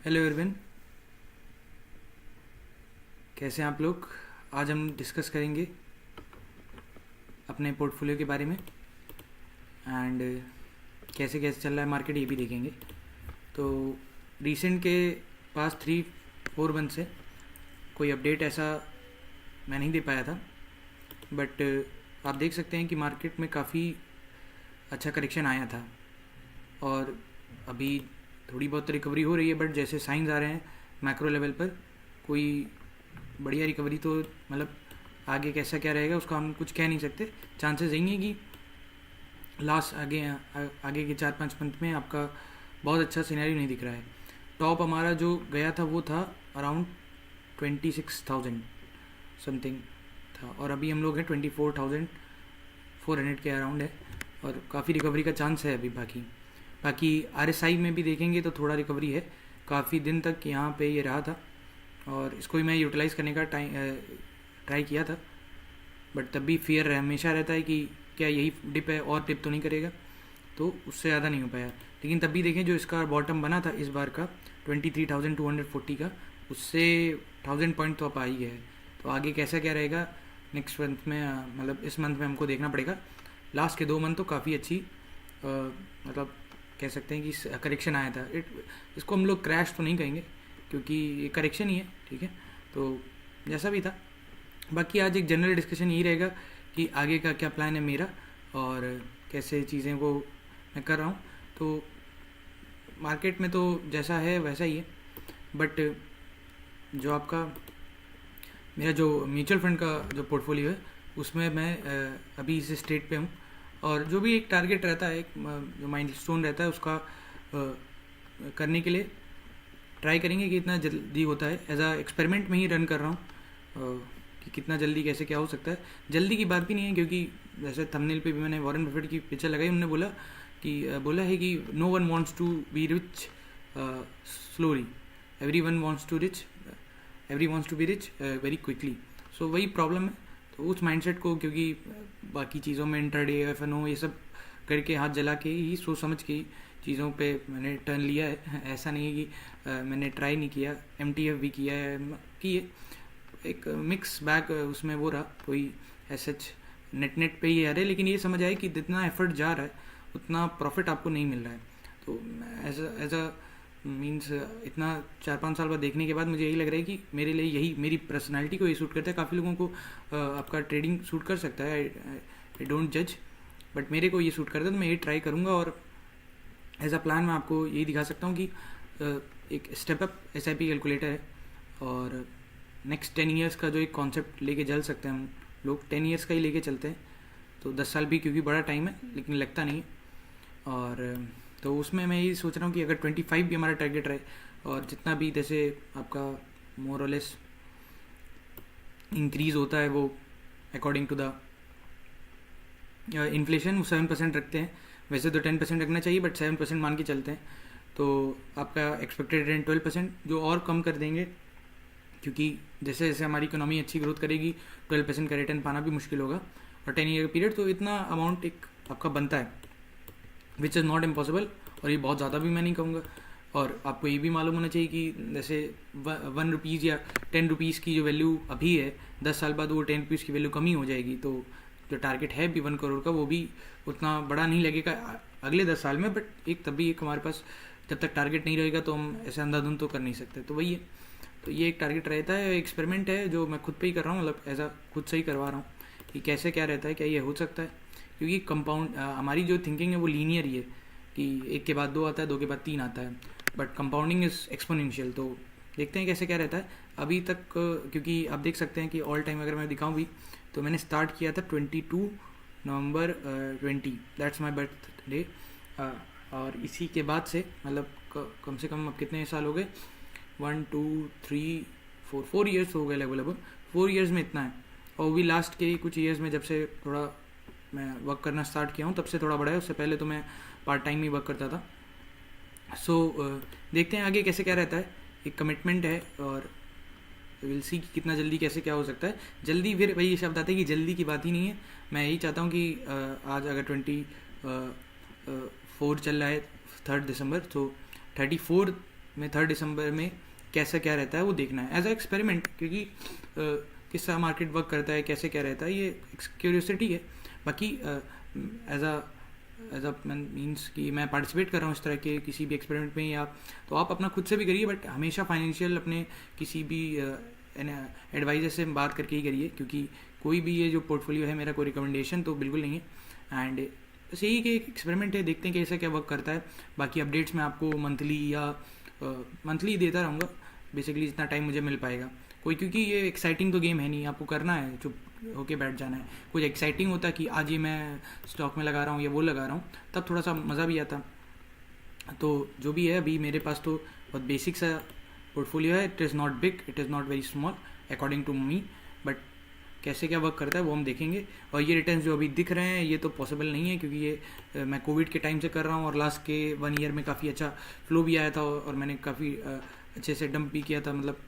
Hello Irwin, कैसे हैं आप लोग। आज हम डिस्कस करेंगे अपने पोर्टफोलियो के बारे में एंड कैसे कैसे चल रहा है मार्केट, ये भी देखेंगे। तो रीसेंट के पास 3-4 मंथ से कोई अपडेट ऐसा मैं नहीं दे पाया था, बट आप देख सकते हैं कि मार्केट में काफ़ी अच्छा करेक्शन आया था और अभी थोड़ी बहुत रिकवरी हो रही है। बट जैसे साइंस आ रहे हैं मैक्रो लेवल पर, कोई बढ़िया रिकवरी तो मतलब आगे कैसा क्या रहेगा उसका हम कुछ कह नहीं सकते। चांसेस यही है कि लास्ट आगे के 4-5 मंथ में आपका बहुत अच्छा सिनेरियो नहीं दिख रहा है। टॉप हमारा जो गया था वो था अराउंड 26,000 समथिंग था, और अभी हम लोग हैं 24,400 के अराउंड है, और काफ़ी रिकवरी का चांस है अभी। बाकी RSI में भी देखेंगे तो थोड़ा रिकवरी है। काफ़ी दिन तक यहाँ पे ये रहा था और इसको भी मैं यूटिलाइज़ करने का ट्राई किया था, बट तब भी फियर हमेशा रहता है कि क्या यही डिप है और डिप तो नहीं करेगा, तो उससे ज़्यादा नहीं हो पाया। लेकिन तब भी देखें जो इसका बॉटम बना था इस बार का 23,240 का, उससे 1000 पॉइंट तो अब आ ही गया है। तो आगे कैसा क्या रहेगा नेक्स्ट मंथ में, मतलब इस मंथ में हमको देखना पड़ेगा। लास्ट के 2 मंथ तो काफ़ी अच्छी मतलब कह सकते हैं कि करेक्शन आया था। इसको हम लोग क्रैश तो नहीं कहेंगे क्योंकि ये करेक्शन ही है, ठीक है। तो जैसा भी था, बाकी आज एक जनरल डिस्कशन यही रहेगा कि आगे का क्या प्लान है मेरा और कैसे चीज़ें को मैं कर रहा हूँ। तो मार्केट में तो जैसा है वैसा ही है, बट जो आपका मेरा जो म्यूचुअल फंड का जो पोर्टफोलियो है उसमें मैं अभी इस स्टेट पे हूँ, और जो भी एक टारगेट रहता है, एक जो माइलस्टोन रहता है उसका करने के लिए ट्राई करेंगे कि इतना जल्दी होता है। एज अ एक्सपेरिमेंट में ही रन कर रहा हूँ कि कितना जल्दी कैसे क्या हो सकता है। जल्दी की बात भी नहीं है क्योंकि जैसे थंबनेल पे भी मैंने वॉरेन बफेट की पिक्चर लगाई, उन्होंने बोला है कि no one wants to be rich slowly, every one wants to be rich very quickly. So वही प्रॉब्लम है। तो उस माइंडसेट को, क्योंकि बाकी चीज़ों में इंट्राडे FNO ये सब करके हाथ जला के ही सोच समझ के ही चीज़ों पे मैंने टर्न लिया है। ऐसा नहीं है कि मैंने ट्राई नहीं किया, MTF भी किया है, किए एक मिक्स बैग उसमें वो रहा, कोई एसएच नेट पे ही आ रहा है। लेकिन ये समझ आए कि जितना एफर्ट जा रहा है उतना प्रॉफिट आपको नहीं मिल रहा है। तो एज अ मीन्स इतना 4-5 साल बाद देखने के बाद मुझे यही लग रहा है कि मेरे लिए यही, मेरी पर्सनालिटी को ये सूट करता है। काफ़ी लोगों को आपका ट्रेडिंग सूट कर सकता है, आई डोंट जज, बट मेरे को ये सूट करता है। तो मैं ये ट्राई करूँगा और एज अ प्लान मैं आपको यही दिखा सकता हूँ कि एक स्टेप अप SIP कैलकुलेटर है, और नेक्स्ट 10 ईयर्स का जो एक कॉन्सेप्ट लेके चल सकते हैं हम लोग, 10 ईयर्स का ही लेके चलते हैं। तो 10 साल भी क्योंकि बड़ा टाइम है लेकिन लगता नहीं है। और तो उसमें मैं ये सोच रहा हूँ कि अगर 25 भी हमारा टारगेट रहे, और जितना भी जैसे आपका मोर और लेस इंक्रीज होता है वो अकॉर्डिंग टू द इन्फ्लेशन, वो 7% रखते हैं। वैसे तो 10% रखना चाहिए, बट 7% मान के चलते हैं। तो आपका एक्सपेक्टेड रिटर्न 12%, जो और कम कर देंगे क्योंकि जैसे जैसे हमारी इकोनॉमी अच्छी ग्रोथ करेगी 12% का रिटर्न पाना भी मुश्किल होगा, और 10 ईयर का पीरियड तो इतना अमाउंट एक आपका बनता है, विच इज़ नॉट इम्पॉसिबल। और ये बहुत ज़्यादा भी मैं नहीं कहूँगा। और आपको ये भी मालूम होना चाहिए कि जैसे 1 रुपीज़ या 10 रुपीज़ की जो वैल्यू अभी है, 10 साल बाद वो 10 रुपीज़ की वैल्यू कम ही हो जाएगी। तो जो टारगेट है भी 1 करोड़ का, वो भी उतना बड़ा नहीं लगेगा अगले 10 साल में, बट एक तभी एक हमारे पास जब तक टारगेट नहीं रहेगा तो हम ऐसे अंधाधुंध तो कर नहीं सकते। तो वही है। तो ये एक टारगेट रहता है, एक्सपेरिमेंट है जो मैं खुद पे ही कर रहा हूँ, मतलब ऐसा खुद से ही करवा रहा हूँ कि कैसे क्या रहता है, क्या ये हो सकता है। क्योंकि कंपाउंड हमारी जो थिंकिंग है वो लीनियर ही है कि 1 के बाद 2 आता है, 2 के बाद 3 आता है, बट कंपाउंडिंग इज़ एक्सपोनेंशियल। तो देखते हैं कैसे क्या रहता है अभी तक। क्योंकि आप देख सकते हैं कि ऑल टाइम अगर मैं दिखाऊँ भी तो मैंने स्टार्ट किया था 22 नवंबर 20, दैट्स माई बर्थ डे। और इसी के बाद से मतलब कम से कम अब कितने साल हो गए, 1 2 3 4 ईयर्स हो गए लगभग 4 ईयर्स में इतना है। और भी लास्ट के कुछ ईयर्स में जब से थोड़ा मैं वर्क करना स्टार्ट किया हूँ तब से थोड़ा बड़ा है, उससे पहले तो मैं पार्ट टाइम ही वर्क करता था। सो देखते हैं आगे कैसे क्या रहता है। एक कमिटमेंट है और विल सी कि कितना जल्दी कैसे क्या हो सकता है। जल्दी फिर वही शब्द आता है कि जल्दी की बात ही नहीं है। मैं यही चाहता हूँ कि आज अगर 24 चल रहा है 3 दिसंबर, तो 34 में 3 दिसंबर में कैसा क्या रहता है वो देखना है एज अ एक्सपेरिमेंट, क्योंकि किस मार्केट वर्क करता है, कैसे क्या रहता है, ये क्यूरियोसिटी है। बाकी एज अ मीन्स कि मैं पार्टिसिपेट कर रहा हूँ इस तरह के किसी भी एक्सपेरिमेंट में, या तो आप अपना खुद से भी करिए, बट हमेशा फाइनेंशियल अपने किसी भी एडवाइजर से बात करके ही करिए, क्योंकि कोई भी ये जो पोर्टफोलियो है मेरा कोई रिकमेंडेशन तो बिल्कुल नहीं है। एंड बस यही कि एक एक्सपेरिमेंट है, देखते हैं कि कैसा क्या वर्क करता है। बाकी अपडेट्स मैं आपको मंथली या मंथली देता रहूँगा, बेसिकली जितना टाइम मुझे मिल पाएगा। कोई, क्योंकि ये एक्साइटिंग तो गेम है नहीं, आपको करना है, चुप होके बैठ जाना है। कुछ एक्साइटिंग होता कि आज ये मैं स्टॉक में लगा रहा हूँ या वो लगा रहा हूँ, तब थोड़ा सा मज़ा भी आता। तो जो भी है अभी मेरे पास तो बहुत बेसिक सा पोर्टफोलियो है। It is not big, it is not very small according to me, but कैसे क्या वर्क करता है वो हम देखेंगे। और ये रिटर्न्स जो अभी दिख रहे हैं ये तो पॉसिबल नहीं है, क्योंकि ये मैं कोविड के टाइम से कर रहा हूँ, और लास्ट के 1 ईयर में काफ़ी अच्छा फ्लो भी आया था, और मैंने काफ़ी अच्छे से डंप भी किया था, मतलब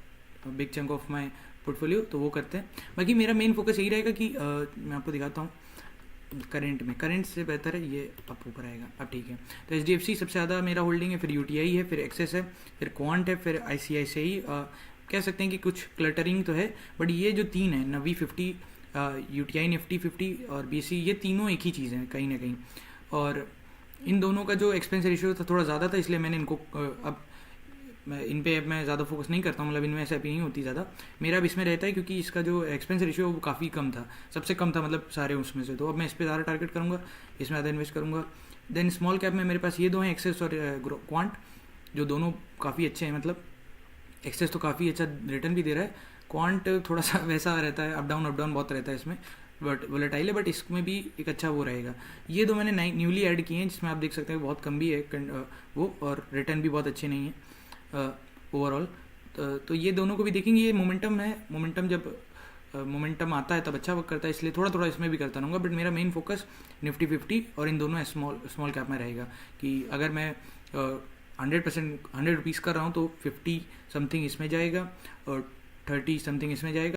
big chunk of my portfolio, तो वो करते हैं। बाकी मेरा मेन फोकस यही रहेगा कि मैं आपको दिखाता हूँ करंट से बेहतर है ये, अब ऊपर आएगा, अब ठीक है। तो HDFC सबसे ज़्यादा मेरा होल्डिंग है, फिर UTI है, फिर एक्सेस है, फिर क्वांट है, फिर ICICI। कह सकते हैं कि कुछ क्लटरिंग तो है, बट ये जो 3 है, नवी 50, UTI निफ्टी 50 और BSE, ये तीनों एक ही चीज़ हैं कहीं ना कहीं। और इन दोनों का जो एक्सपेंस रेशियो था थोड़ा ज़्यादा था, इसलिए मैंने इनको अब इन पे मैं ज़्यादा फोकस नहीं करता हूँ, मतलब इनमें ऐसा भी नहीं होती ज़्यादा। मेरा अब इसमें रहता है क्योंकि इसका जो एक्सपेंस रेशियो वो काफ़ी कम था, सबसे कम था मतलब सारे उसमें से, तो अब मैं इस पर ज़्यादा टारगेट करूँगा, इसमें ज़्यादा इन्वेस्ट करूँगा। देन स्मॉल कैप में मेरे पास ये दो हैं, एक्सेस और क्वांट, जो दोनों काफ़ी अच्छे हैं। मतलब एक्सेस तो काफ़ी अच्छा रिटर्न भी दे रहा है, क्वांट थोड़ा सा वैसा रहता है, अप डाउन बहुत रहता है इसमें, बट वोलेटाइल है, बट इसमें भी एक अच्छा वो रहेगा। ये दो मैंने न्यूली ऐड किए हैं, जिसमें आप देख सकते हैं बहुत कम भी है वो, और रिटर्न भी बहुत अच्छे नहीं है ओवरऑल। तो ये दोनों को भी देखेंगे। ये मोमेंटम है, मोमेंटम जब मोमेंटम आता है तब अच्छा वर्क करता है, इसलिए थोड़ा थोड़ा इसमें भी करता रहूँगा, बट मेरा मेन फोकस निफ्टी 50 और इन दोनों स्मॉल कैप में रहेगा। कि अगर मैं 100% 100 रुपीज़ कर रहा हूँ तो 50 समथिंग इसमें जाएगा और 30 समथिंग इसमें जाएगा।